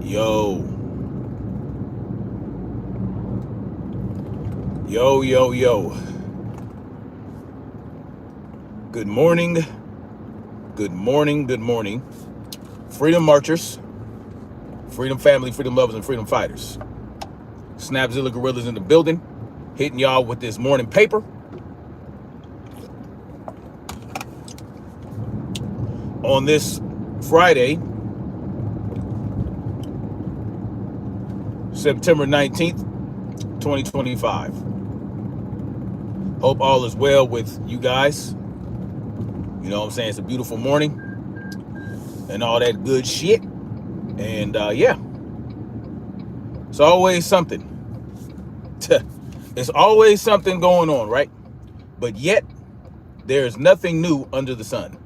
Yo, yo. Good morning. Good morning. Freedom marchers, freedom family, freedom lovers, and freedom fighters. Snapzilla Gorillas in the building, hitting y'all with this morning paper. On this Friday, September 19th, 2025. Hope all is well with you guys. You know what I'm saying? It's a beautiful morning and all that good shit. And yeah, it's always something. It's always something going on, right? But yet, there's nothing new under the sun.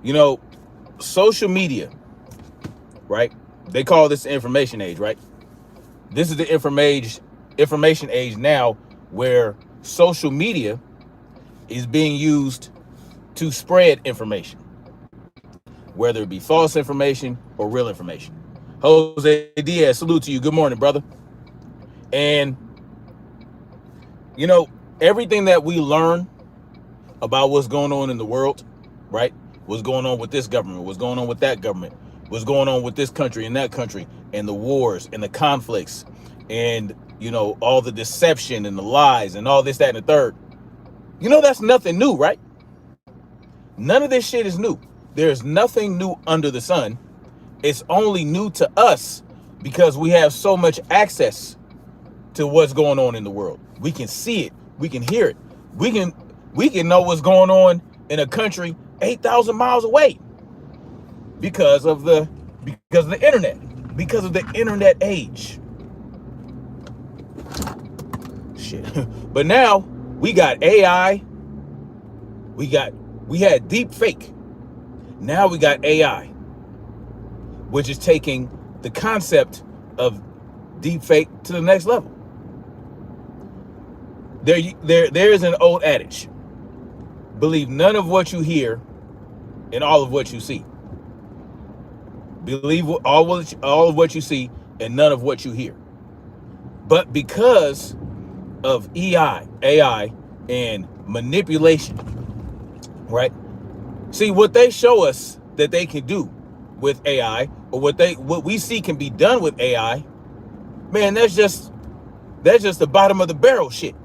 You know, social media, right? They call this the information age, right? This is the information age now, where social media is being used to spread information, whether it be false information or real information. Jose Diaz, salute to you. Good morning, brother. And, you know, everything that we learn about what's going on in the world, right? What's going on with this government, what's going on with that government, what's going on with this country and that country, and the wars and the conflicts, and, you know, all the deception and the lies and all this, that, and the third. You know, that's nothing new, right? None of this shit is new. There's nothing new under the sun. It's only new to us because we have so much access to what's going on in the world. We can see it. We can hear it. We can know what's going on in a country 8,000 miles away because of the internet, because of the internet age. Shit. But now we got AI. We had deep fake. Now we got AI, which is taking the concept of deep fake to the next level. There is an old adage: believe none of what you hear and all of what you see. Believe all of what you see and none of what you hear. But because of AI and manipulation, right? See, what they show us that they can do with AI, or what we see can be done with AI, man, that's just the bottom of the barrel shit,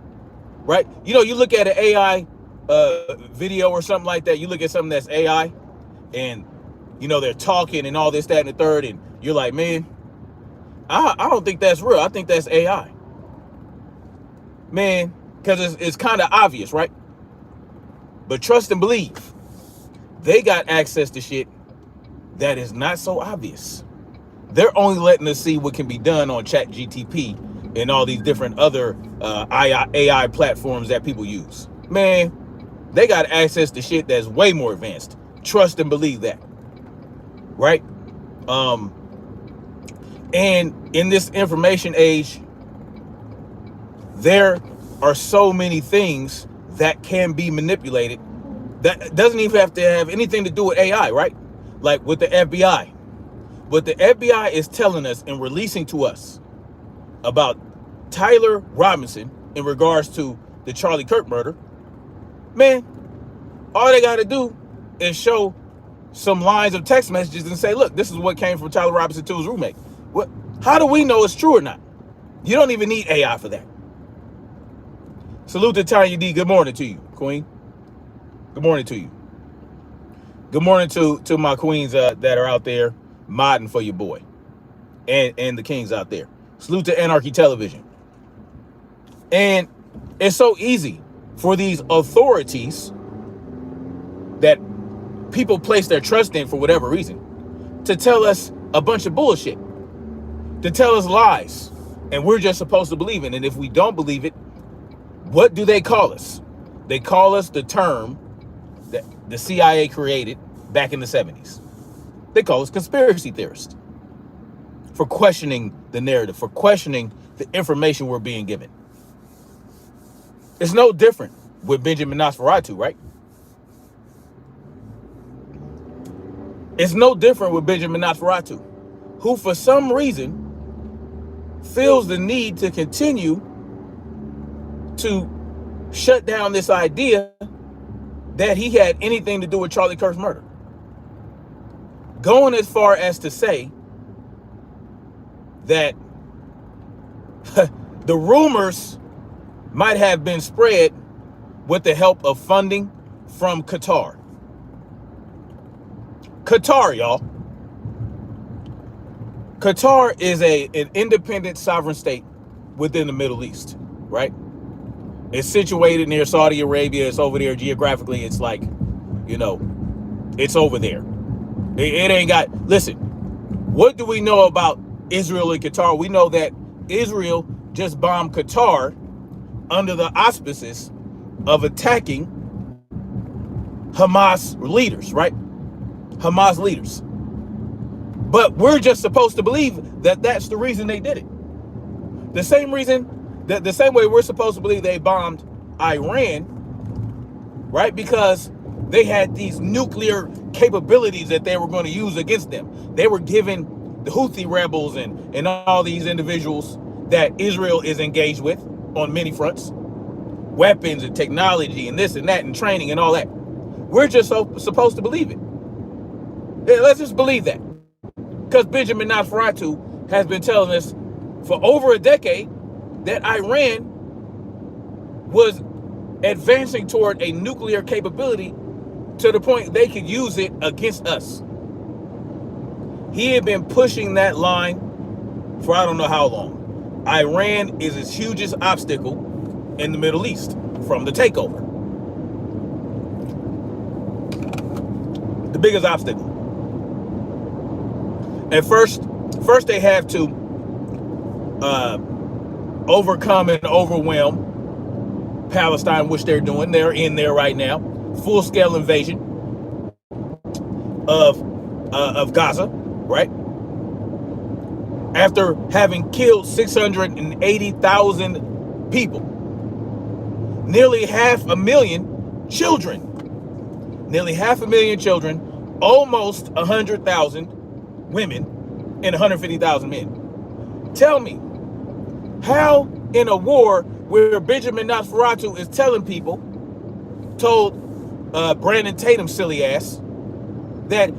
right? You know, you look at an AI video or something like that, you look at something that's AI, and, you know, they're talking and all this, that, and the third, and you're like, man, I don't think that's real. I think that's AI. Man, because it's kind of obvious, right? But trust and believe, they got access to shit that is not so obvious. They're only letting us see what can be done on ChatGTP and all these different other AI platforms that people use. Man, they got access to shit that's way more advanced. Trust and believe that, right? And in this information age, there are so many things that can be manipulated that doesn't even have to have anything to do with AI, right? Like with the FBI. What the FBI is telling us and releasing to us about Tyler Robinson in regards to the Charlie Kirk murder, man, all they got to do is show some lines of text messages and say, look, this is what came from Tyler Robinson to his roommate. What? How do we know it's true or not? You don't even need AI for that. Salute to Tanya D. Good morning to you, Queen. Good morning to you. Good morning to my queens that are out there modding for your boy, and the kings out there. Salute to Anarchy Television. And it's so easy for these authorities that people place their trust in for whatever reason to tell us a bunch of bullshit, to tell us lies, and we're just supposed to believe it. And if we don't believe it, what do they call us? They call us the term that the CIA created back in the 70s. They call us conspiracy theorists for questioning the narrative, for questioning the information we're being given. It's no different with Benjamin Nosferatu, right? It's no different with Benjamin Nosferatu, who for some reason feels the need to continue to shut down this idea that he had anything to do with Charlie Kirk's murder. Going as far as to say that the rumors might have been spread with the help of funding from Qatar. Qatar, y'all. Qatar is an independent sovereign state within the Middle East, right? It's situated near Saudi Arabia. It's over there geographically. It's like, you know, it's over there. It ain't got, listen, what do we know about Israel and Qatar? We know that Israel just bombed Qatar under the auspices of attacking Hamas leaders, right? Hamas leaders. But we're just supposed to believe that that's the reason they did it. The same reason, the same way we're supposed to believe they bombed Iran, right? Because they had these nuclear capabilities that they were going to use against them. They were giving the Houthi rebels and all these individuals that Israel is engaged with on many fronts, weapons and technology and this and that and training and all that. We're just supposed to believe it. Yeah, let's just believe that. Because Benjamin Nosferatu has been telling us for over a decade that Iran was advancing toward a nuclear capability to the point they could use it against us. He had been pushing that line for I don't know how long. Iran is his hugest obstacle in the Middle East from the takeover. The biggest obstacle. At first they have to overcome and overwhelm Palestine, which they're doing. They're in there right now. Full-scale invasion of Gaza, right? After having killed 680,000 people, nearly 500,000 children, almost 100,000 women, and 150,000 men. Tell me, how in a war where Benjamin Nosferatu is telling people, told Brandon Tatum's silly ass, that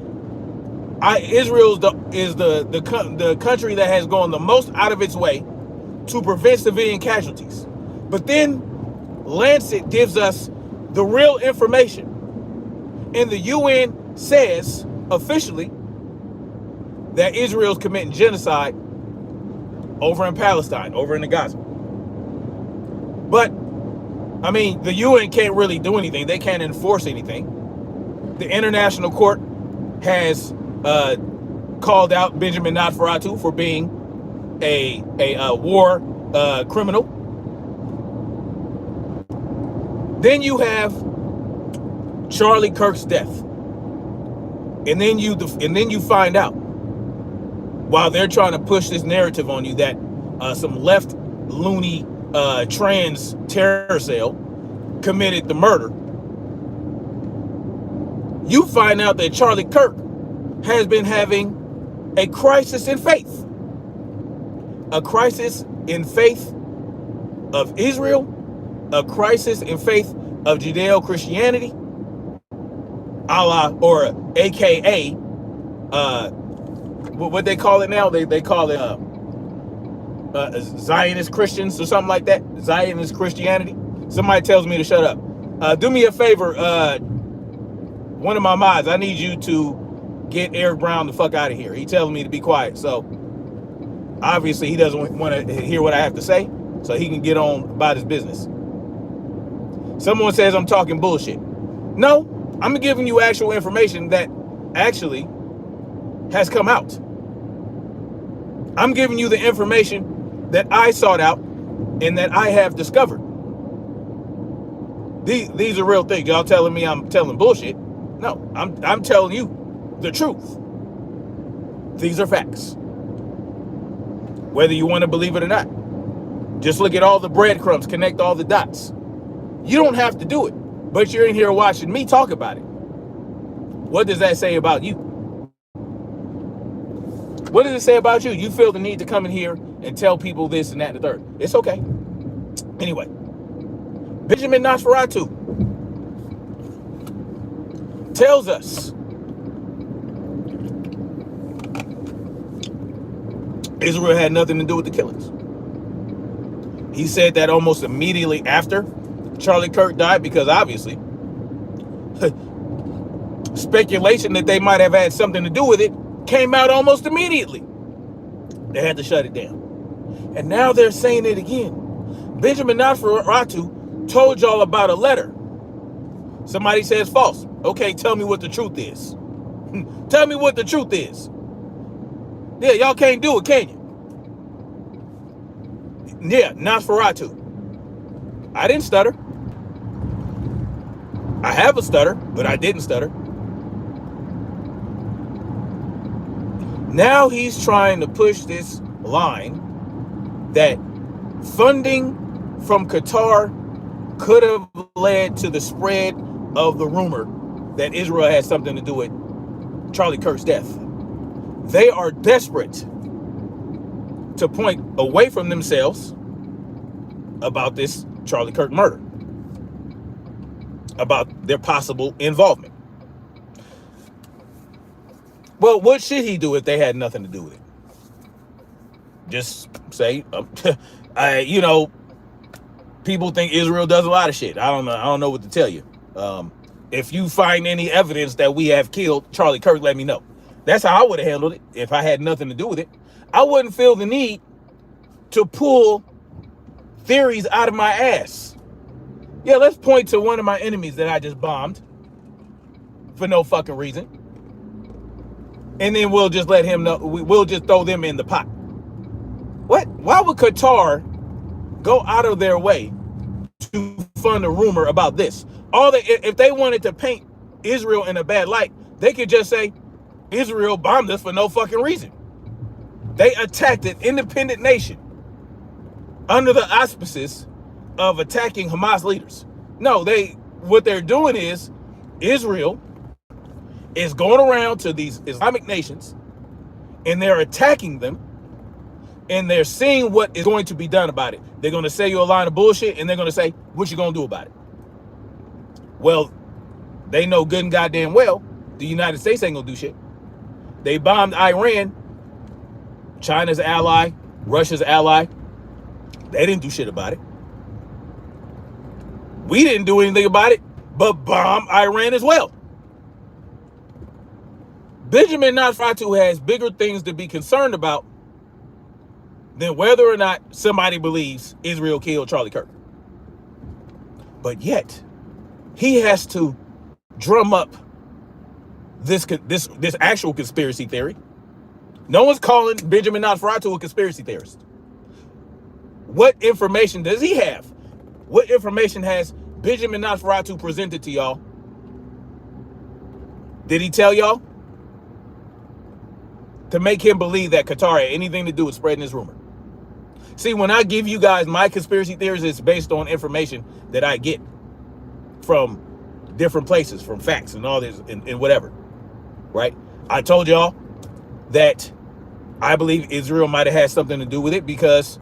Israel is the country that has gone the most out of its way to prevent civilian casualties. But then Lancet gives us the real information. And the UN says officially that Israel's committing genocide over in Palestine, over in the Gaza. But, I mean, the UN can't really do anything. They can't enforce anything. The International Court has called out Benjamin Nosferatu for being a war criminal. Then you have Charlie Kirk's death, and then you find out, while they're trying to push this narrative on you that some left loony trans terror cell committed the murder, you find out that Charlie Kirk has been having a crisis in faith. A crisis in faith of Israel, a crisis in faith of Judeo-Christianity, a la, or AKA, what they call it now, they call it Zionist Christians or something like that. Zionist Christianity. Somebody tells me to shut up. Do me a favor, one of my mods, I need you to get Eric Brown the fuck out of here. He tells me to be quiet, so obviously he doesn't want to hear what I have to say, so he can get on about his business. Someone says I'm talking bullshit. No, I'm giving you actual information that actually has come out. I'm giving you the information that I sought out and that I have discovered. These are real things. Y'all telling me I'm telling bullshit? No, I'm telling you the truth. These are facts. Whether you want to believe it or not. Just look at all the breadcrumbs, connect all the dots. You don't have to do it, but you're in here watching me talk about it. What does that say about you? What does it say about you? You feel the need to come in here and tell people this and that and the third. It's okay. Anyway, Benjamin Nosferatu tells us Israel had nothing to do with the killings. He said that almost immediately after Charlie Kirk died, because obviously speculation that they might have had something to do with it came out almost immediately. They had to shut it down. And now they're saying it again. Benjamin Nosferatu told y'all about a letter. Somebody says false. Okay, tell me what the truth is. Tell me what the truth is. Yeah, y'all can't do it, can you? Yeah, Nosferatu. I didn't stutter. I have a stutter, but I didn't stutter. Now he's trying to push this line that funding from Qatar could have led to the spread of the rumor that Israel had something to do with Charlie Kirk's death. They are desperate to point away from themselves about this Charlie Kirk murder, about their possible involvement. Well, what should he do if they had nothing to do with it? Just say, people think Israel does a lot of shit. I don't know. I don't know what to tell you. If you find any evidence that we have killed Charlie Kirk, let me know. That's how I would have handled it if I had nothing to do with it. I wouldn't feel the need to pull theories out of my ass. Yeah, let's point to one of my enemies that I just bombed for no fucking reason. And then we'll just let him know. We'll just throw them in the pot. What? Why would Qatar go out of their way to fund a rumor about this? If they wanted to paint Israel in a bad light, they could just say Israel bombed us for no fucking reason. They attacked an independent nation under the auspices of attacking Hamas leaders. No, what they're doing is Israel is going around to these Islamic nations and they're attacking them and they're seeing what is going to be done about it. They're going to say you a line of bullshit and they're going to say, what you going to do about it? Well, they know good and goddamn well the United States ain't going to do shit. They bombed Iran, China's ally, Russia's ally. They didn't do shit about it. We didn't do anything about it, but bomb Iran as well. Benjamin Nosferatu has bigger things to be concerned about than whether or not somebody believes Israel killed Charlie Kirk. But yet, he has to drum up this actual conspiracy theory. No one's calling Benjamin Nosferatu a conspiracy theorist. What information does he have? What information has Benjamin Nosferatu presented to y'all? Did he tell y'all to make him believe that Qatar had anything to do with spreading this rumor? See, when I give you guys my conspiracy theories, it's based on information that I get from different places, from facts and all this and whatever, right? I told y'all that I believe Israel might have had something to do with it because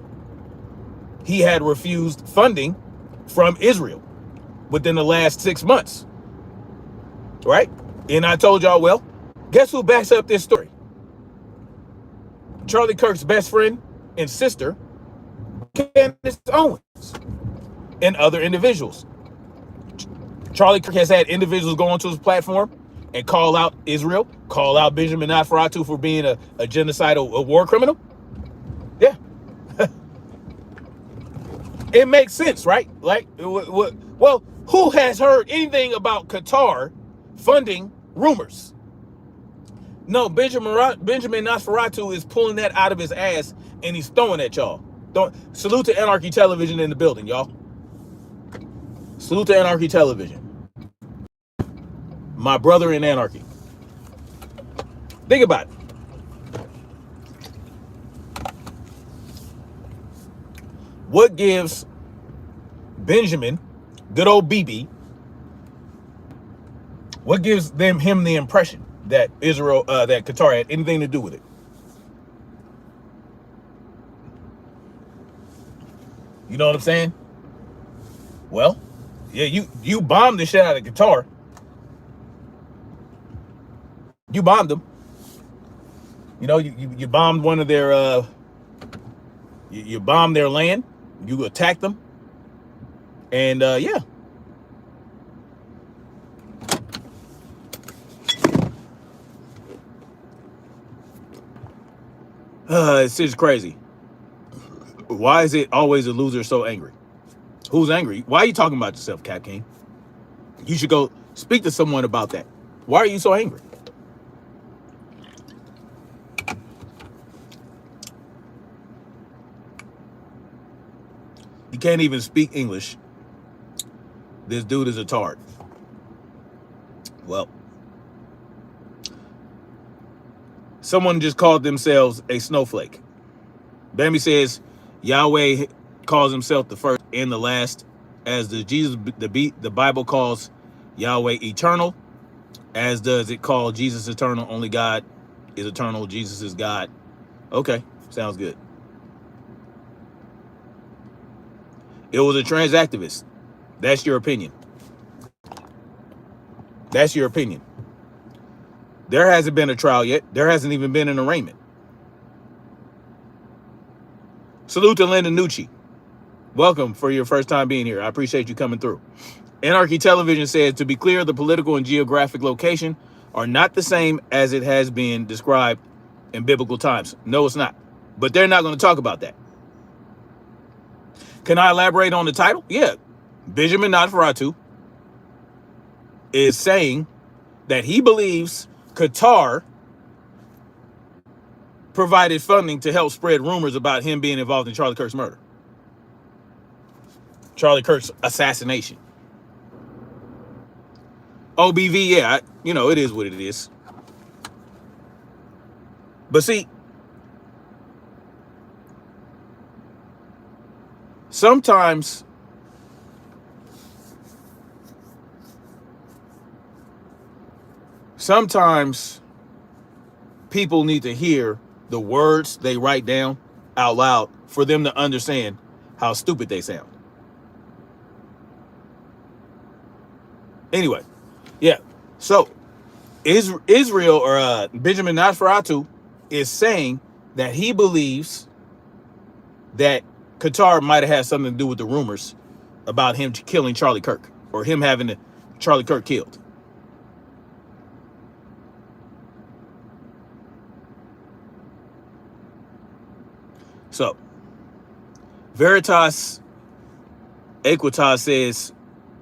he had refused funding from Israel within the last 6 months, right? And I told y'all, well, guess who backs up this story? Charlie Kirk's best friend and sister, Candace Owens, and other individuals. Charlie Kirk has had individuals go onto his platform and call out Israel, call out Benjamin Nosferatu for being a genocidal a war criminal. Yeah. It makes sense, right? Like, well, who has heard anything about Qatar funding rumors? No, Benjamin Nosferatu is pulling that out of his ass and he's throwing at y'all. Salute to Anarchy Television in the building, y'all. Salute to Anarchy Television. My brother in Anarchy. Think about it. What gives Benjamin, good old BB, what gives him the impression that that Qatar had anything to do with it? You know what I'm saying? Well, yeah, you bombed the shit out of Qatar. You bombed them. You know, you bombed one of their you bombed their land. You attacked them, and yeah. It's just crazy. Why is it always a loser so angry? Who's angry? Why are you talking about yourself, Cap King? You should go speak to someone about that. Why are you so angry? You can't even speak English. This dude is a tard. Well, someone just called themselves a snowflake. Bambi says Yahweh calls himself the first and the last, as the Bible calls Yahweh eternal, as does it call Jesus eternal. Only God is eternal. Jesus is God. Okay, sounds good. It was a trans activist. That's your opinion. That's your opinion. There hasn't been a trial yet. There hasn't even been an arraignment. Salute to Linda Nucci. Welcome for your first time being here. I appreciate you coming through. Anarchy Television says, to be clear, the political and geographic location are not the same as it has been described in biblical times. No, it's not. But they're not going to talk about that. Can I elaborate on the title? Yeah. Benjamin Nosferatu is saying that he believes Qatar provided funding to help spread rumors about him being involved in Charlie Kirk's murder. Charlie Kirk's assassination. OBV, yeah, it is what it is. But see, sometimes people need to hear the words they write down out loud for them to understand how stupid they sound. Anyway, yeah. So Israel or Benjamin Nosferatu is saying that he believes that Qatar might have had something to do with the rumors about him killing Charlie Kirk, or him having Charlie Kirk killed. So, Veritas Equitas says,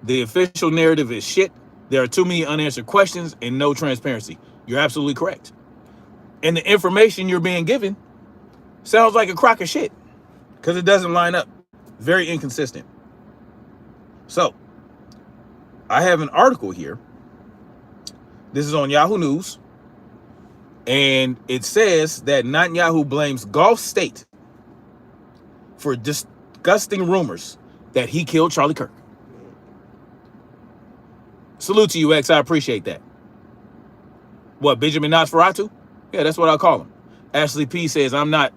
the official narrative is shit. There are too many unanswered questions and no transparency. You're absolutely correct. And the information you're being given sounds like a crock of shit because it doesn't line up. Very inconsistent. So, I have an article here. This is on Yahoo News. And it says that Nethanyahu blames Gulf State for disgusting rumors that he killed Charlie Kirk. Salute to you, X. I appreciate that. What, Benjamin Nosferatu? Yeah, that's what I call him. Ashley P says, I'm not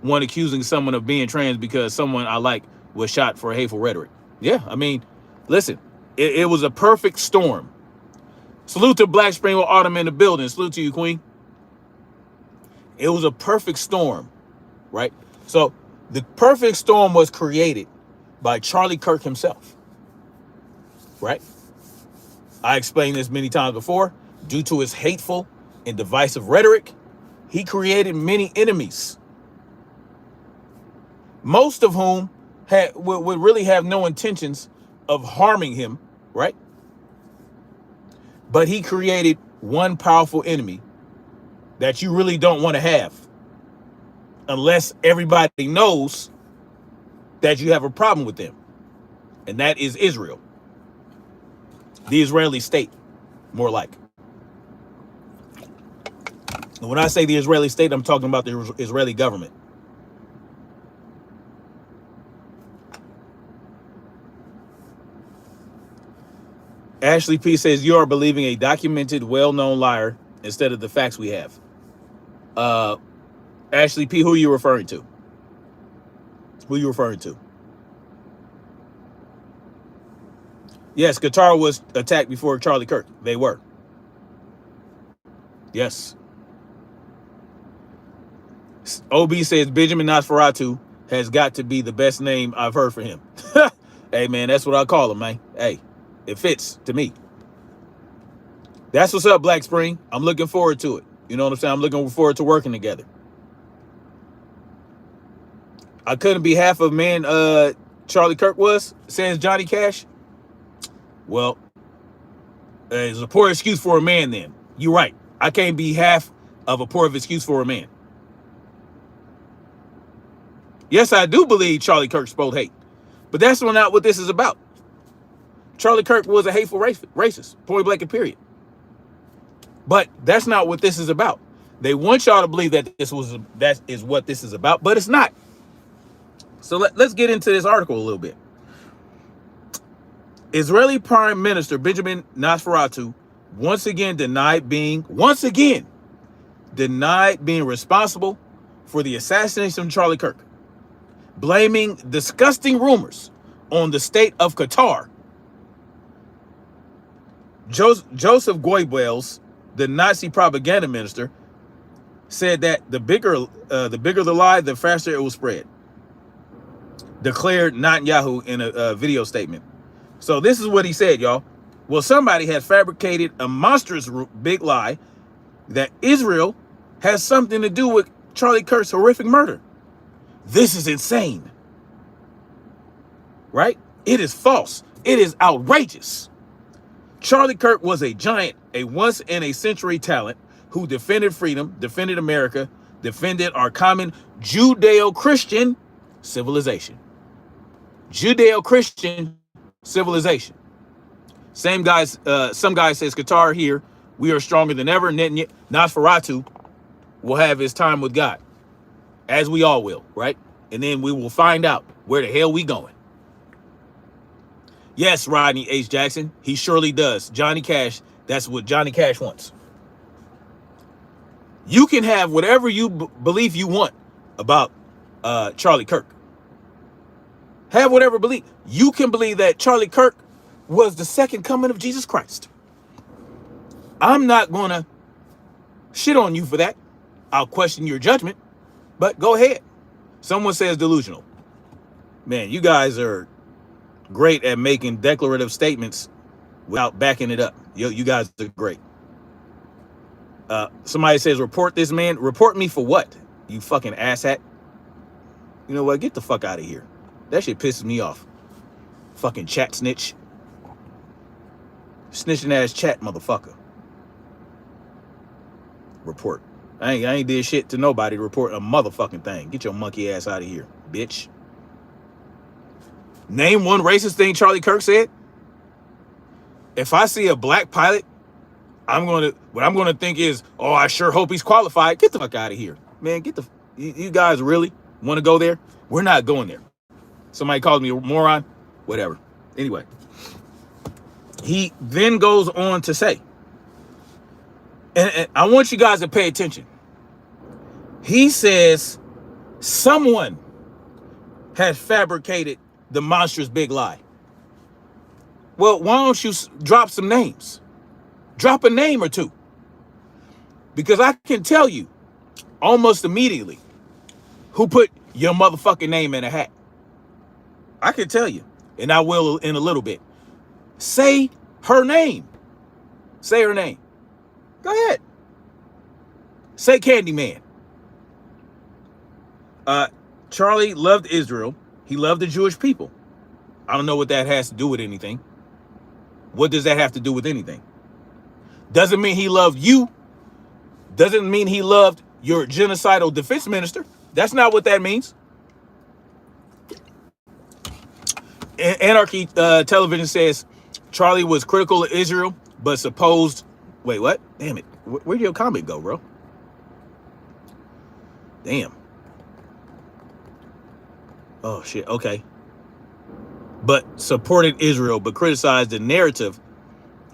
one accusing someone of being trans because someone I like was shot for hateful rhetoric. Yeah, I mean, listen, it was a perfect storm. Salute to Black Spring with Autumn in the building. Salute to you, Queen. It was a perfect storm, right? So the perfect storm was created by Charlie Kirk himself, right? I explained this many times before. Due to his hateful and divisive rhetoric, he created many enemies, most of whom would really have no intentions of harming him, right? But he created one powerful enemy that you really don't want to have unless everybody knows that you have a problem with them. And that is Israel. The Israeli state, more like. And when I say the Israeli state, I'm talking about the Israeli government. Ashley P says, you are believing a documented, well-known liar instead of the facts we have. Ashley P, who are you referring to? Who are you referring to? Yes, Qatar was attacked before Charlie Kirk. They were. Yes. OB says Benjamin Nosferatu has got to be the best name I've heard for him. Hey, man, that's what I call him, man. Hey, it fits to me. That's what's up, Black Spring. I'm looking forward to it. You know what I'm saying? I'm looking forward to working together. I couldn't be half of man Charlie Kirk was, says Johnny Cash. Well, it's a poor excuse for a man then. You're right. I can't be half of a poor excuse for a man. Yes, I do believe Charlie Kirk spoke hate. But that's not what this is about. Charlie Kirk was a hateful racist, point blank and period. But that's not what this is about. They want y'all to believe that that is what this is about, but it's not. So let's get into this article a little bit. Israeli Prime Minister Benjamin Nosferatu once again denied being responsible for the assassination of Charlie Kirk, blaming disgusting rumors on the state of Qatar. Joseph Goebbels, the Nazi propaganda minister, said that the bigger the lie, the faster it will spread, declared Nethanyahu in a video statement. So this is what he said, y'all. Well, somebody has fabricated a monstrous big lie that Israel has something to do with Charlie Kirk's horrific murder. This is insane. Right? It is false. It is outrageous. Charlie Kirk was a giant, a once-in-a-century talent who defended freedom, defended America, defended our common Judeo-Christian civilization. Judeo-Christian civilization. Some guy says Qatar here, we are stronger than ever. Nosferatu will have his time with God, as we all will, right? And then we will find out where the hell we going. Yes, Rodney H. Jackson, he surely does. Johnny Cash, that's what Johnny Cash wants. You can have whatever you believe you want about Charlie Kirk. Have whatever belief. You can believe that Charlie Kirk was the second coming of Jesus Christ. I'm not going to shit on you for that. I'll question your judgment, but go ahead. Someone says delusional. Man, you guys are great at making declarative statements without backing it up. You guys are great. Somebody says, report this man. Report me for what? You fucking asshat. You know what? Get the fuck out of here. That shit pisses me off. Fucking chat snitch. Snitching ass chat motherfucker. Report. I ain't did shit to nobody to report a motherfucking thing. Get your monkey ass out of here, bitch. Name one racist thing Charlie Kirk said. If I see a black pilot, what I'm gonna think is, oh, I sure hope he's qualified. Get the fuck out of here, man. You guys really want to go there? We're not going there. Somebody calls me a moron, whatever. Anyway, he then goes on to say, and I want you guys to pay attention. He says someone has fabricated the monstrous big lie. Well, why don't you drop some names? Drop a name or two. Because I can tell you almost immediately who put your motherfucking name in a hat. I can tell you, and I will in a little bit. Say her name. Say her name. Go ahead. Say Candyman. Charlie loved Israel. He loved the Jewish people. I don't know what that has to do with anything. What does that have to do with anything? Doesn't mean he loved you. Doesn't mean he loved your genocidal defense minister. That's not what that means. Anarchy Television says Charlie was critical of Israel, but supposed... Wait, what? Damn it. Where'd your comment go, bro? Damn. Oh, shit. Okay. But supported Israel, but criticized the narrative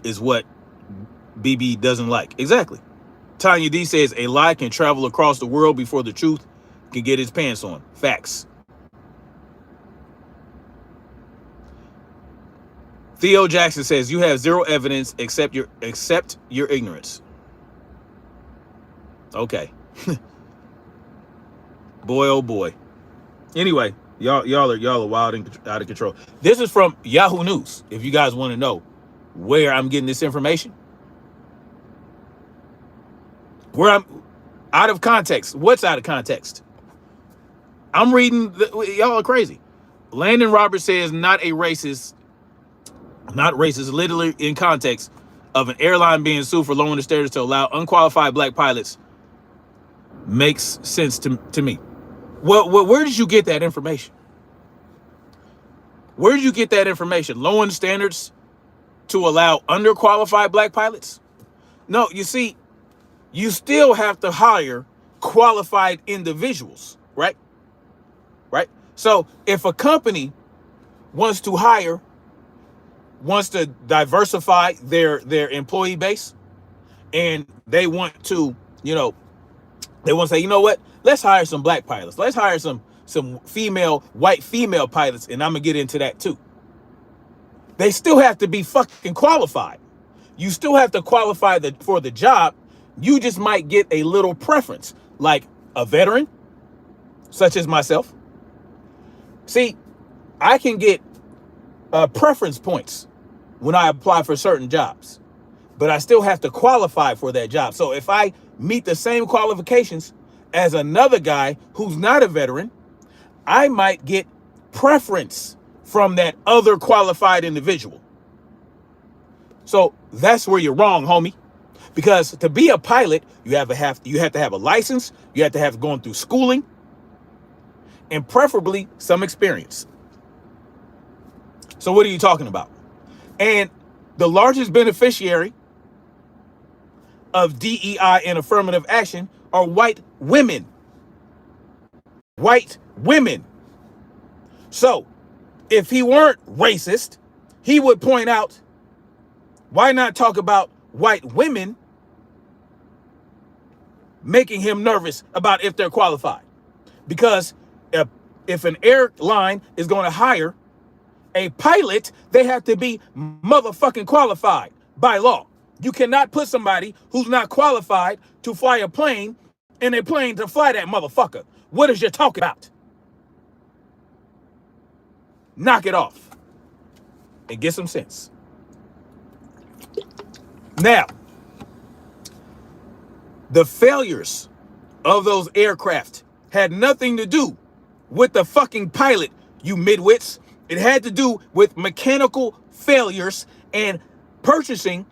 is what BB doesn't like. Exactly. Tanya D says a lie can travel across the world before the truth can get its pants on. Facts. Theo Jackson says you have zero evidence except your ignorance. Okay. Boy, oh boy. Anyway, y'all are wild and out of control. This is from Yahoo News. If you guys want to know where I'm getting this information, where I'm out of context. What's out of context? I'm reading. Y'all are crazy. Landon Roberts says not racist, literally in context of an airline being sued for lowering the standards to allow unqualified black pilots makes sense to me. Well, where did you get that information? Where did you get that information? Lowering standards to allow underqualified black pilots? No, you see, you still have to hire qualified individuals, right? Right? So if a company wants to diversify their employee base, and they want to, they want to say, you know what? Let's hire some black pilots. Let's hire some white female pilots, and I'm gonna get into that too. They still have to be fucking qualified. You still have to qualify for the job. You just might get a little preference, like a veteran, such as myself. See, I can get preference points when I apply for certain jobs, but I still have to qualify for that job. So if I meet the same qualifications as another guy who's not a veteran, I might get preference from that other qualified individual. So that's where you're wrong, homie. Because to be a pilot, you have to have a license, you have to have gone through schooling, and preferably some experience. So what are you talking about? And the largest beneficiary of DEI and affirmative action are white women. White women. So if he weren't racist, he would point out, why not talk about white women making him nervous about if they're qualified? Because if an airline is going to hire a pilot, they have to be motherfucking qualified by law. You cannot put somebody who's not qualified to fly a plane in a plane to fly that motherfucker. What is you talking about? Knock it off and get some sense. Now, the failures of those aircraft had nothing to do with the fucking pilot, you midwits. It had to do with mechanical failures and purchasing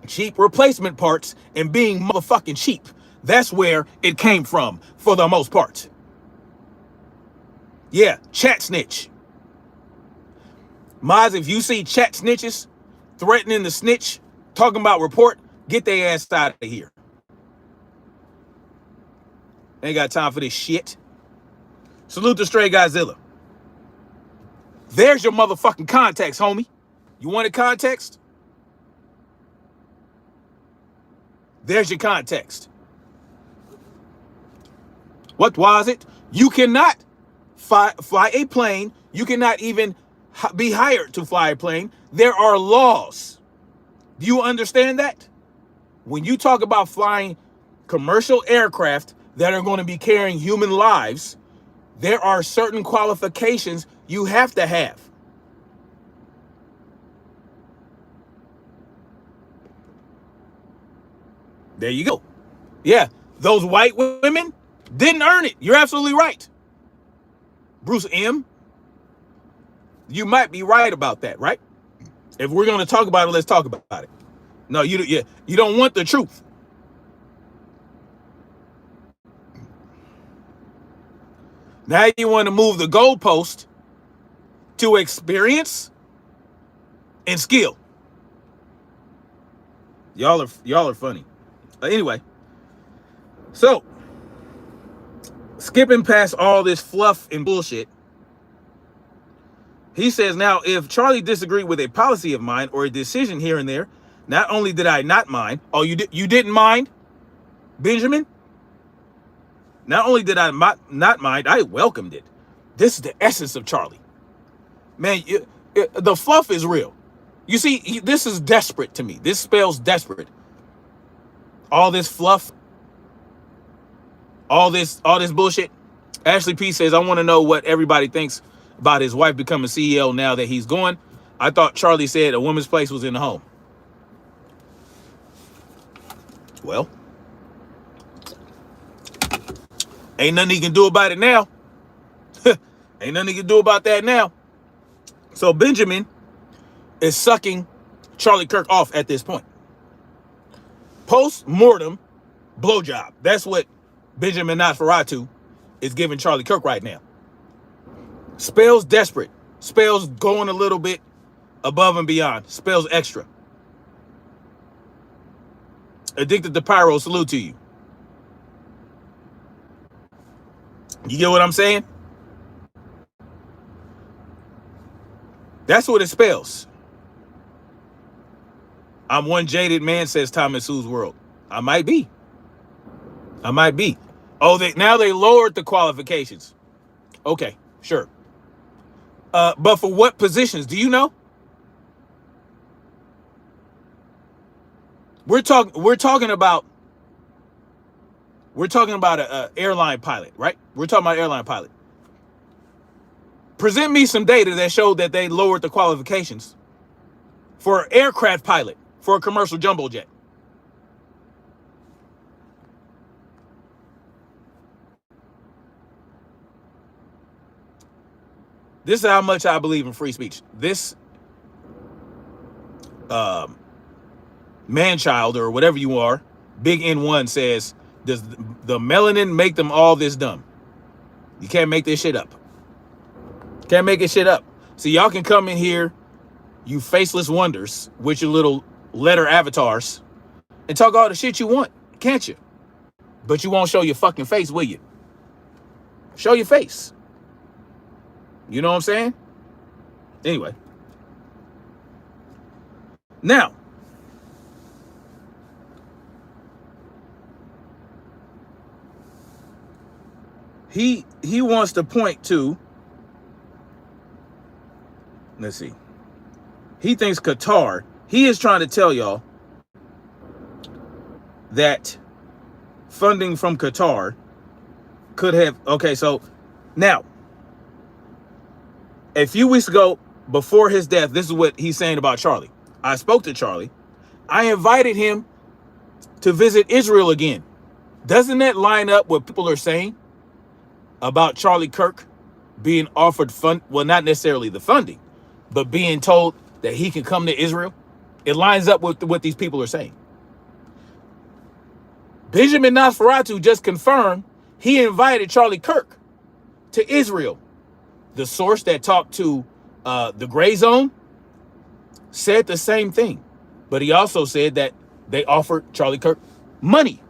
cheap replacement parts and being motherfucking cheap. That's where it came from for the most part. Yeah, chat snitch. Maz, if you see chat snitches threatening to snitch, talking about report, get their ass out of here. Ain't got time for this shit. Salute to Stray Godzilla. There's your motherfucking context, homie. You wanted context? There's your context. What was it? You cannot fly a plane. You cannot even be hired to fly a plane. There are laws. Do you understand that? When you talk about flying commercial aircraft that are going to be carrying human lives, there are certain qualifications you have to have. There you go. Yeah, those white women didn't earn it. You're absolutely right. Bruce M., you might be right about that, right? If we're going to talk about it, let's talk about it. No, you don't want the truth. Now you want to move the goalpost to experience and skill. Y'all are funny. Anyway, so skipping past all this fluff and bullshit, he says, now, if Charlie disagreed with a policy of mine or a decision here and there, not only did I not mind, you didn't mind, Benjamin? Not only did I not mind, I welcomed it. This is the essence of Charlie. Man, the fluff is real. You see, this is desperate to me. This spells desperate. All this fluff, all this bullshit. Ashley P says, I want to know what everybody thinks about his wife becoming CEO now that he's gone. I thought Charlie said a woman's place was in the home. Well, ain't nothing he can do about it now. Ain't nothing he can do about that now. So Benjamin is sucking Charlie Kirk off at this point. Post-mortem blowjob. That's what Benjamin Nosferatu is giving Charlie Kirk right now. Spells desperate. Spells going a little bit above and beyond. Spells extra. Addicted to pyro, salute to you. You get what I'm saying? That's what it spells. I'm one jaded man, says Thomas Sue's World. I might be. I might be. Oh, now they lowered the qualifications. Okay, sure. But for what positions? Do you know? We're talking about an airline pilot, right? We're talking about airline pilot. Present me some data that showed that they lowered the qualifications for an aircraft pilot for a commercial jumbo jet. This is how much I believe in free speech. This man-child or whatever you are, Big N1 says, does the melanin make them all this dumb? You can't make this shit up. Can't make it shit up. So y'all can come in here, you faceless wonders, with your little letter avatars, and talk all the shit you want, can't you? But you won't show your fucking face, will you? Show your face. You know what I'm saying? Anyway. Now, he wants to point to, let's see. He thinks Qatar, he is trying to tell y'all that funding from Qatar could have, okay, so now, a few weeks ago, before his death, this is what he's saying about Charlie. I spoke to Charlie. I invited him to visit Israel again. Doesn't that line up what people are saying about Charlie Kirk being offered fund? Well, not necessarily the funding, but being told that he can come to Israel. It lines up with what these people are saying. Benjamin Nosferatu just confirmed he invited Charlie Kirk to Israel. The source that talked to the Gray Zone said the same thing. But he also said that they offered Charlie Kirk money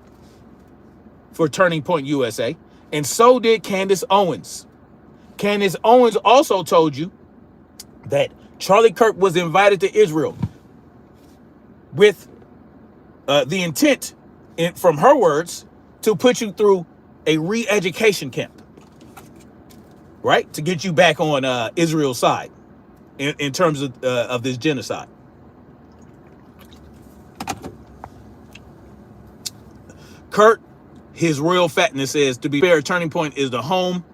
for Turning Point USA. And so did Candace Owens. Candace Owens also told you that Charlie Kirk was invited to Israel with the intent, from her words, to put you through a re-education camp. Right? To get you back on Israel's side in terms of this genocide. Kurt, his royal fatness says, to be fair, Turning Point is the home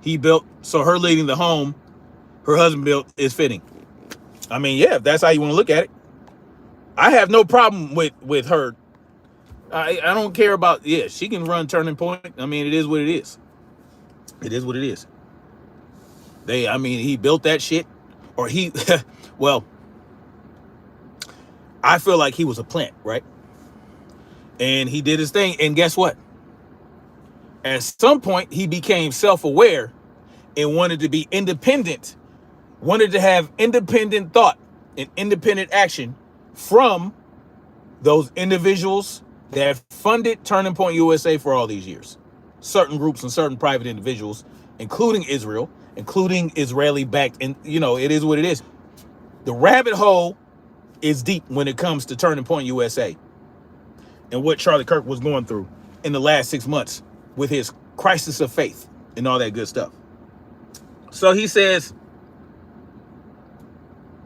he built. So her leading the home her husband built is fitting. I mean, yeah, if that's how you want to look at it. I have no problem with her. I don't care about, yeah, she can run Turning Point. I mean, it is what it is. It is what it is. He built that shit, or well, I feel like he was a plant, right? And he did his thing, and guess what? At some point, he became self-aware and wanted to be independent, wanted to have independent thought and independent action from those individuals that funded Turning Point USA for all these years. Certain groups and certain private individuals, including Israel, including Israeli-backed, and it is what it is. The rabbit hole is deep when it comes to Turning Point USA and what Charlie Kirk was going through in the last 6 months with his crisis of faith and all that good stuff. So he says,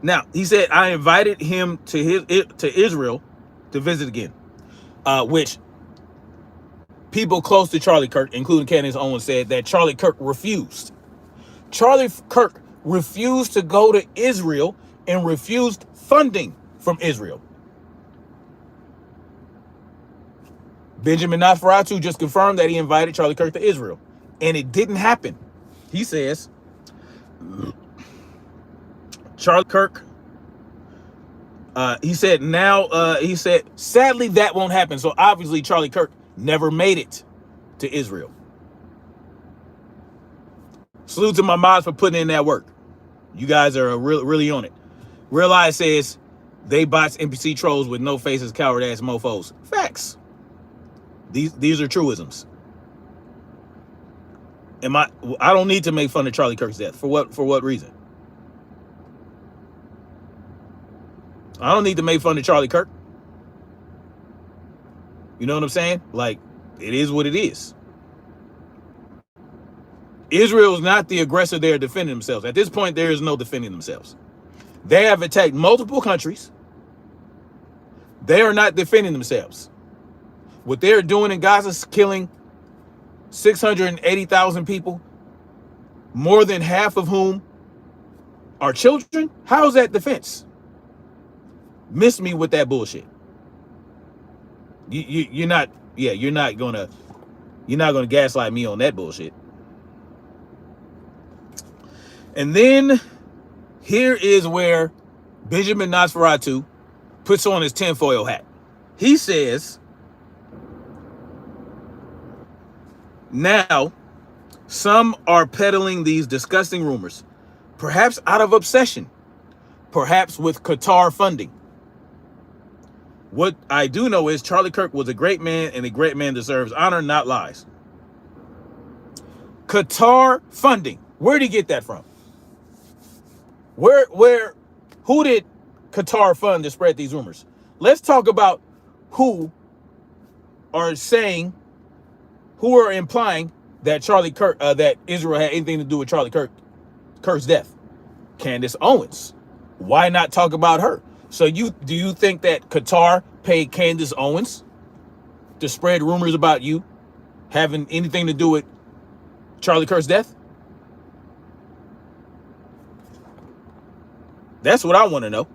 Now, he said, I invited him to Israel to visit again, which people close to Charlie Kirk, including Candace Owens, said that Charlie Kirk refused. Charlie Kirk refused to go to Israel and refused funding from Israel. Benjamin Nosferatu just confirmed that he invited Charlie Kirk to Israel, and it didn't happen. He says, Charlie Kirk, he said, sadly, that won't happen. So obviously, Charlie Kirk never made it to Israel. Salute to my mods for putting in that work. You guys are really on it. Real Eye says, they bots NPC trolls with no faces, coward ass mofos. Facts. These are truisms. I don't need to make fun of Charlie Kirk's death. For what reason? I don't need to make fun of Charlie Kirk. You know what I'm saying? Like, it is what it is. Israel is not the aggressor. They're defending themselves. At this point, there is no defending themselves. They have attacked multiple countries. They are not defending themselves. What they're doing in Gaza is killing 680,000 people, more than half of whom are children. How is that defense? Miss me with that bullshit. You're not gonna gaslight me on that bullshit. And then here is where Benjamin Nosferatu puts on his tinfoil hat. He says, now, some are peddling these disgusting rumors, perhaps out of obsession, perhaps with Qatar funding. What I do know is Charlie Kirk was a great man, and a great man deserves honor, not lies. Qatar funding. Where did he get that from? Who did Qatar fund to spread these rumors? Let's talk about who are implying that Charlie Kirk, that Israel had anything to do with Charlie Kirk's death. Candace Owens. Why not talk about her? So do you think that Qatar paid Candace Owens to spread rumors about you having anything to do with Charlie Kirk's death? That's what I want to know.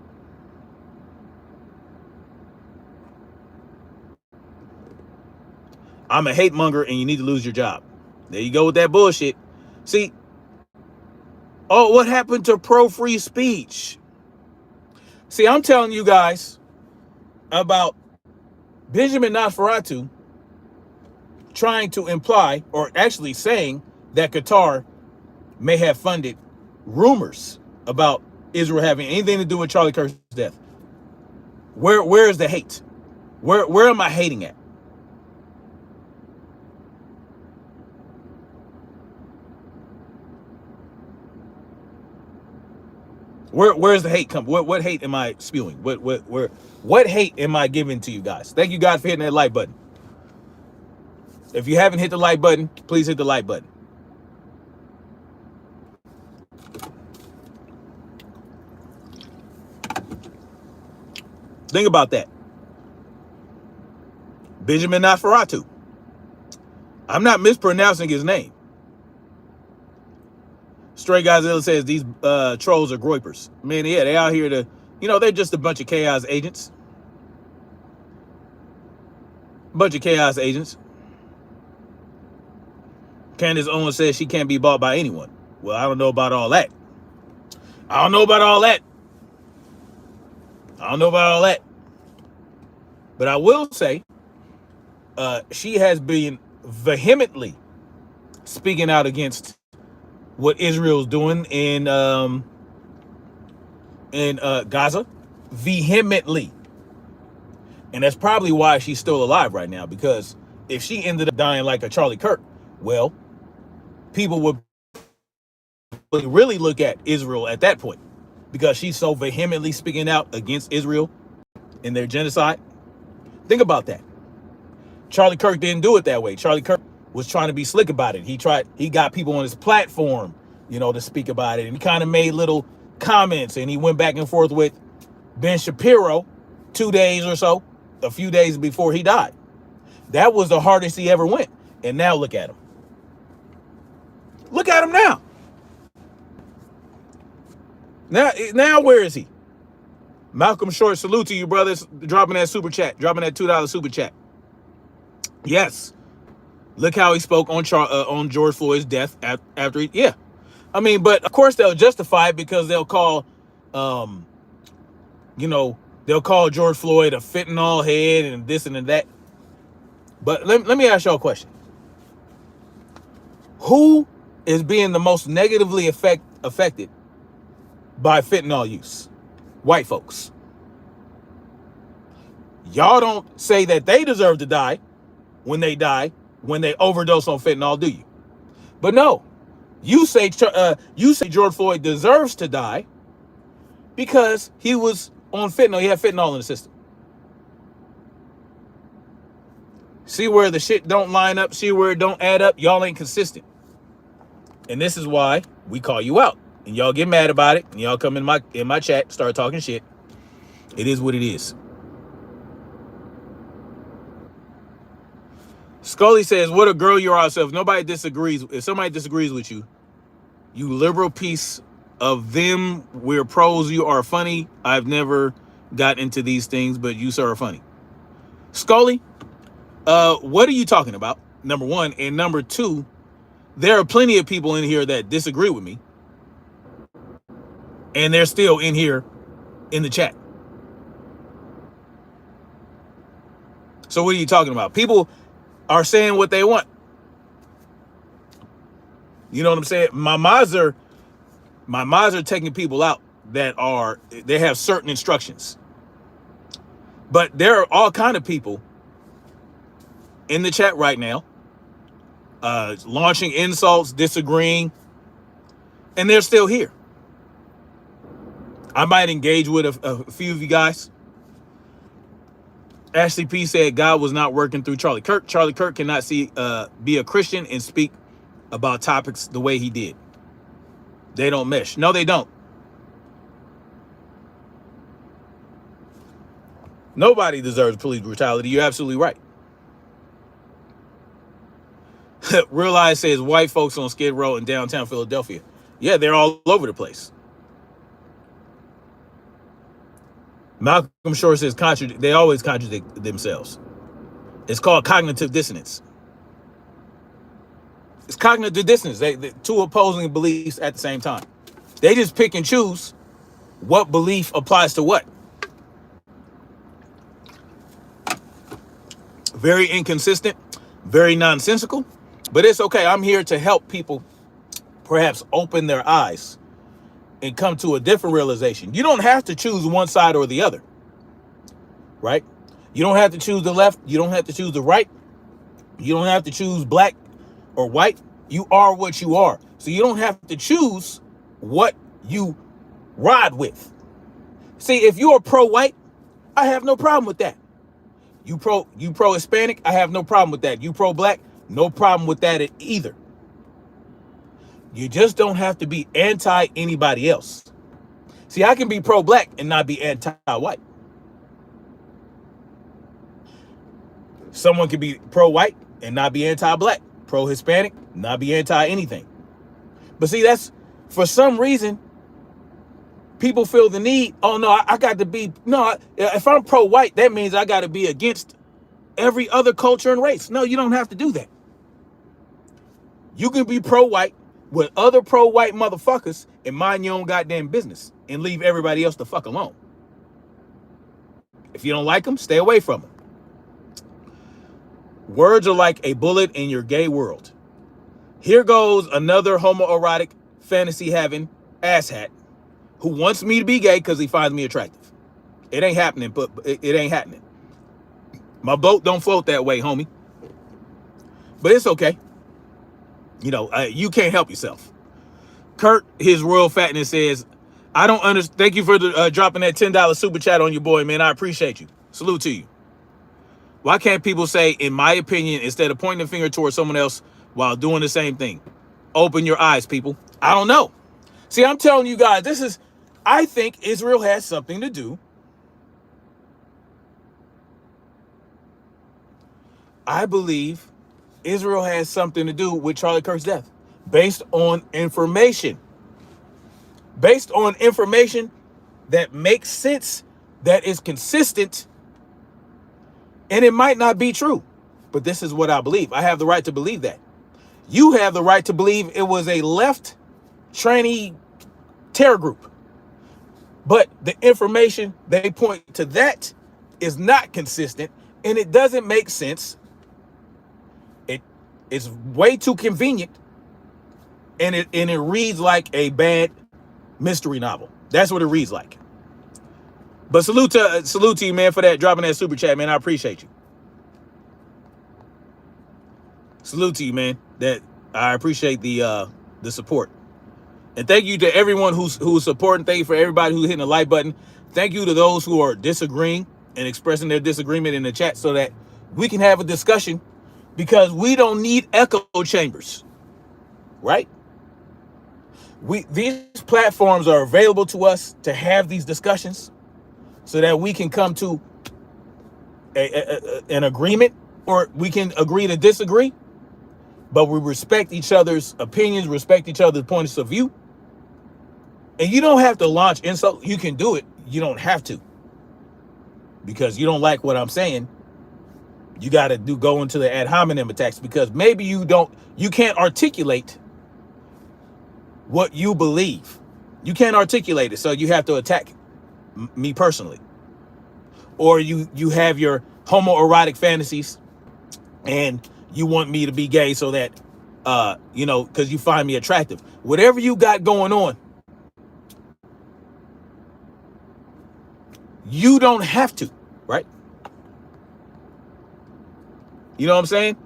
I'm a hate monger and you need to lose your job. There you go with that bullshit. See, what happened to pro-free speech? See, I'm telling you guys about Benjamin Nosferatu trying to imply, or actually saying, that Qatar may have funded rumors about Israel having anything to do with Charlie Kirk's death. Where is the hate? Where am I hating at? Where's the hate come? What hate am I spewing? What hate am I giving to you guys? Thank you guys for hitting that like button. If you haven't hit the like button, please hit the like button. Think about that. Benjamin Nosferatu. I'm not mispronouncing his name. Stray Godzilla says these trolls are groypers. Man, yeah, they out here to, they're just a bunch of chaos agents. Candace Owens says she can't be bought by anyone. Well, I don't know about all that. But I will say, she has been vehemently speaking out against what Israel's doing in Gaza, vehemently. And that's probably why she's still alive right now, because if she ended up dying like a Charlie Kirk, well, people would really look at Israel at that point, because she's so vehemently speaking out against Israel and their genocide. Think about that. Charlie Kirk didn't do it that way. Charlie Kirk was trying to be slick about it. He got people on his platform, to speak about it. And he kind of made little comments, and he went back and forth with Ben Shapiro 2 days or so, a few days before he died. That was the hardest he ever went. And now look at him. Look at him now. Now where is he? Malcolm Short, salute to you, brothers, dropping that super chat, dropping that $2 super chat. Yes. Look how he spoke on George Floyd's death after he, yeah. I mean, but of course they'll justify it because they'll call, they'll call George Floyd a fentanyl head and this and that. But let me ask y'all a question. Who is being the most negatively affected by fentanyl use? White folks. Y'all don't say that they deserve to die when they overdose on fentanyl, do you? But no, you say George Floyd deserves to die because he was on fentanyl. He had fentanyl in the system. See where the shit don't line up, see where it don't add up. Y'all ain't consistent. And this is why we call you out. And y'all get mad about it. And y'all come in my chat, start talking shit. It is what it is. Scully says, what a girl you are yourself. Nobody disagrees. If somebody disagrees with you, you liberal piece of them, we're pros, you are funny. I've never got into these things, but you sir are funny. Scully, what are you talking about? Number one. And number two, there are plenty of people in here that disagree with me. And they're still in here in the chat. So what are you talking about? People are saying what they want. You know what I'm saying? My mods are taking people out they have certain instructions. But there are all kind of people in the chat right now, launching insults, disagreeing, and they're still here. I might engage with a few of you guys. Ashley P said God was not working through Charlie Kirk. Charlie Kirk cannot be a Christian and speak about topics the way he did. They don't mesh. No, they don't. Nobody deserves police brutality. You're absolutely right. Realize says white folks on Skid Row in downtown Philadelphia. Yeah, they're all over the place. Malcolm Short says they always contradict themselves. It's called cognitive dissonance. It's cognitive dissonance. They two opposing beliefs at the same time. They just pick and choose what belief applies to what. Very inconsistent, very nonsensical, but it's okay. I'm here to help people perhaps open their eyes and come to a different realization. You don't have to choose one side or the other, right? You don't have to choose the left. You don't have to choose the right. You don't have to choose black or white. You are what you are. So you don't have to choose what you ride with. See, if you are pro-white, I have no problem with that. You pro-Hispanic, I have no problem with that. You pro-black, no problem with that either. You just don't have to be anti anybody else. See, I can be pro-black and not be anti-white. Someone can be pro-white and not be anti-black. Pro-Hispanic, not be anti-anything. But see, that's, for some reason, people feel the need, oh no, I got to be, no, if I'm pro-white, that means I got to be against every other culture and race. No, you don't have to do that. You can be pro-white with other pro-white motherfuckers and mind your own goddamn business and leave everybody else the fuck alone. If you don't like them, stay away from them. Words are like a bullet in your gay world. Here goes another homoerotic fantasy having asshat who wants me to be gay because he finds me attractive. It ain't happening, but it ain't happening. My boat don't float that way, homie. But it's okay. You know, you can't help yourself. Kurt, his royal fatness says, I don't understand. Thank you for dropping that $10 super chat on your boy, man. I appreciate you. Salute to you. Why can't people say, in my opinion, instead of pointing the finger towards someone else while doing the same thing? Open your eyes, people. I don't know. See, I'm telling you guys, this is, I think Israel has something to do. I believe Israel has something to do with Charlie Kirk's death based on information. Based on information that makes sense, that is consistent, and it might not be true. But this is what I believe. I have the right to believe that. You have the right to believe it was a left tranny terror group. But the information they point to that is not consistent, and it doesn't make sense. It's way too convenient, and it reads like a bad mystery novel. That's what it reads like. But salute to you, man, for that, dropping that super chat, man. I appreciate you. Salute to you, man. That I appreciate the support. And thank you to everyone who's supporting. Thank you for everybody who's hitting the like button. Thank you to those who are disagreeing and expressing their disagreement in the chat so that we can have a discussion, because we don't need echo chambers, right? These platforms are available to us to have these discussions so that we can come to an agreement, or we can agree to disagree, but we respect each other's opinions, respect each other's points of view. And you don't have to launch insult. You can do it. You don't have to. Because you don't like what I'm saying, you got to go into the ad hominem attacks, because maybe you can't articulate what you believe. You can't articulate it, so you have to attack me personally. Or you have your homoerotic fantasies and you want me to be gay so that because you find me attractive. Whatever you got going on, you don't have to, right? You know what I'm saying?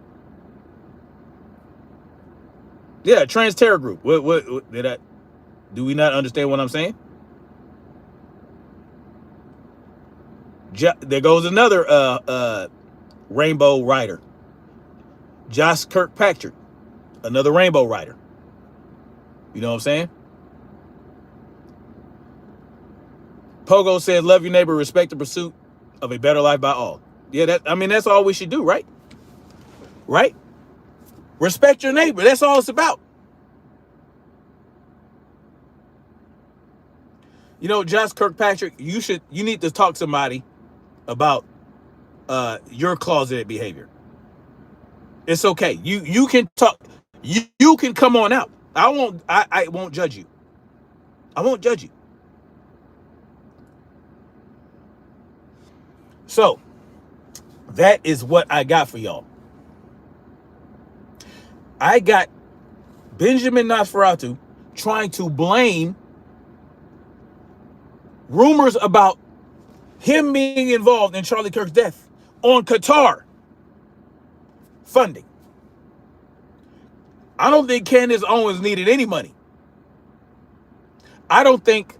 Yeah, trans terror group. What did I? Do we not understand what I'm saying? There goes another rainbow rider. Josh Kirkpatrick, another rainbow rider. You know what I'm saying? Pogo said, "Love your neighbor, respect the pursuit of a better life by all." Yeah, that's all we should do, right? Right? Respect your neighbor. That's all it's about. You know, Josh Kirkpatrick, you need to talk to somebody about your closeted behavior. It's okay. You can talk. You can come on out. I won't judge you. I won't judge you. So that is what I got for y'all. I got Benjamin Nosferatu trying to blame rumors about him being involved in Charlie Kirk's death on Qatar funding. I don't think Candace Owens needed any money. I don't think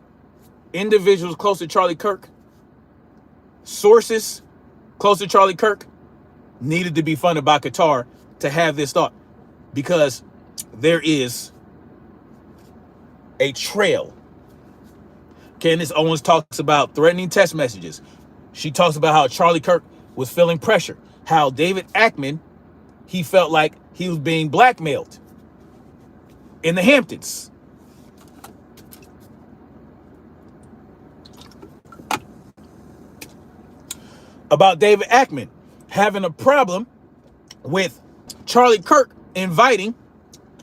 individuals close to Charlie Kirk, sources close to Charlie Kirk, needed to be funded by Qatar to have this thought, because there is a trail. Candace Owens talks about threatening text messages. She talks about how Charlie Kirk was feeling pressure, how David Ackman, he felt like he was being blackmailed in the Hamptons. About David Ackman having a problem with Charlie Kirk inviting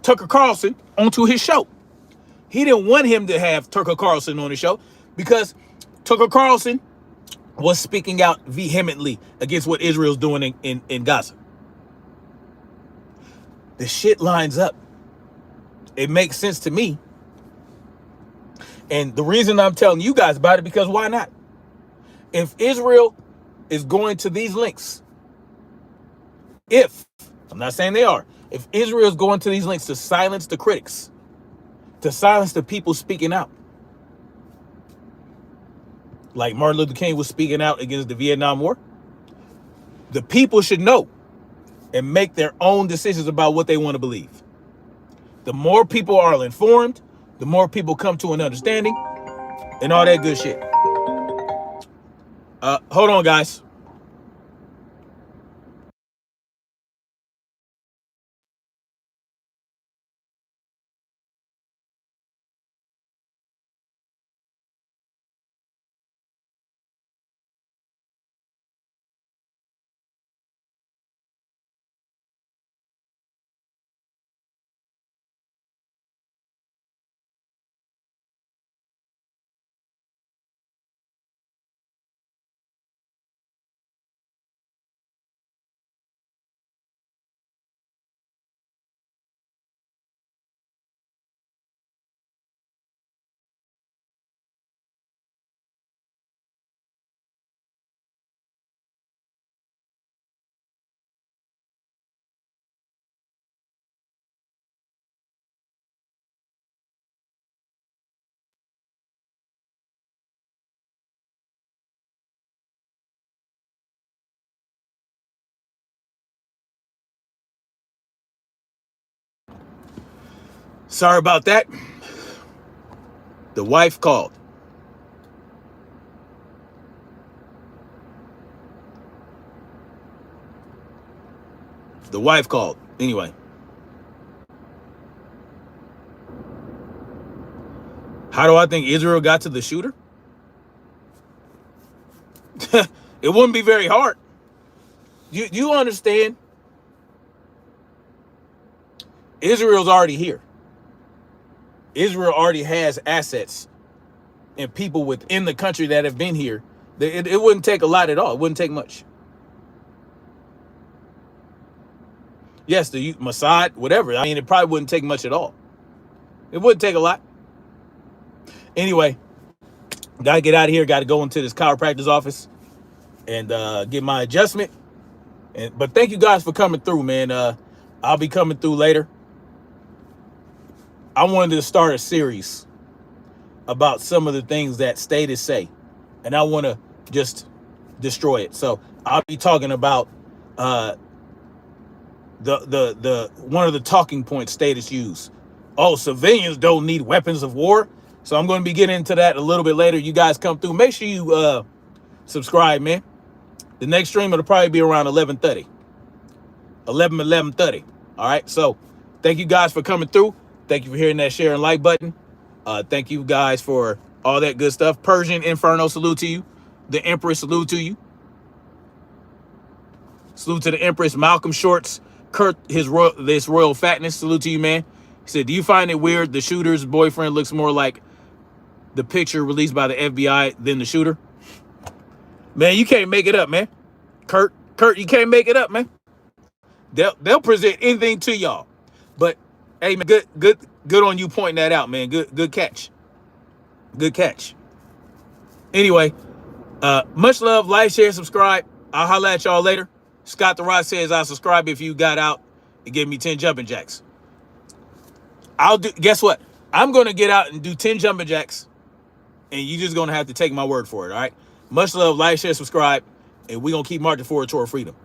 Tucker Carlson onto his show. He didn't want him to have Tucker Carlson on the show because Tucker Carlson was speaking out vehemently against what Israel's doing in Gaza. The shit lines up. It makes sense to me. And the reason I'm telling you guys about it, because why not? If Israel is going to these links, I'm not saying they are, if Israel is going to these links to silence the critics, to silence the people speaking out, like Martin Luther King was speaking out against the Vietnam War, the people should know and make their own decisions about what they want to believe. The more people are informed, the more people come to an understanding, and all that good shit. Hold on, guys. Sorry about that. The wife called. The wife called. Anyway. How do I think Israel got to the shooter? It wouldn't be very hard. You understand? Israel's already here. Israel already has assets and people within the country that have been here. It wouldn't take a lot at all. It wouldn't take much. Yes, the Mossad, whatever. I mean, it probably wouldn't take much at all. It wouldn't take a lot. Anyway, gotta get out of here. Gotta go into this chiropractor's office and get my adjustment. But thank you guys for coming through, man. I'll be coming through later. I wanted to start a series about some of the things that statists say, and I want to just destroy it. So I'll be talking about the one of the talking points statists use. Oh, civilians don't need weapons of war. So I'm going to be getting into that a little bit later. You guys come through. Make sure you subscribe, man. The next stream will probably be around 11:30. 11:30. All right. So thank you guys for coming through. Thank you for hitting that share and like button. Thank you guys for all that good stuff. Persian Inferno, salute to you. The Empress, salute to you. Salute to the Empress. Malcolm Shorts, Kurt, this royal fatness, salute to you, man. He said, do you find it weird the shooter's boyfriend looks more like the picture released by the FBI than the shooter? Man, you can't make it up, man. Kurt, you can't make it up, man. They'll present anything to y'all. But hey, man, good on you pointing that out, man. Good catch. Good catch. Anyway, much love, like, share, subscribe. I'll holler at y'all later. Scott the Rod says I'll subscribe if you got out and give me 10 jumping jacks. Guess what? I'm gonna get out and do 10 jumping jacks, and you just gonna have to take my word for it, all right? Much love, like, share, subscribe, and we're gonna keep marching forward toward freedom.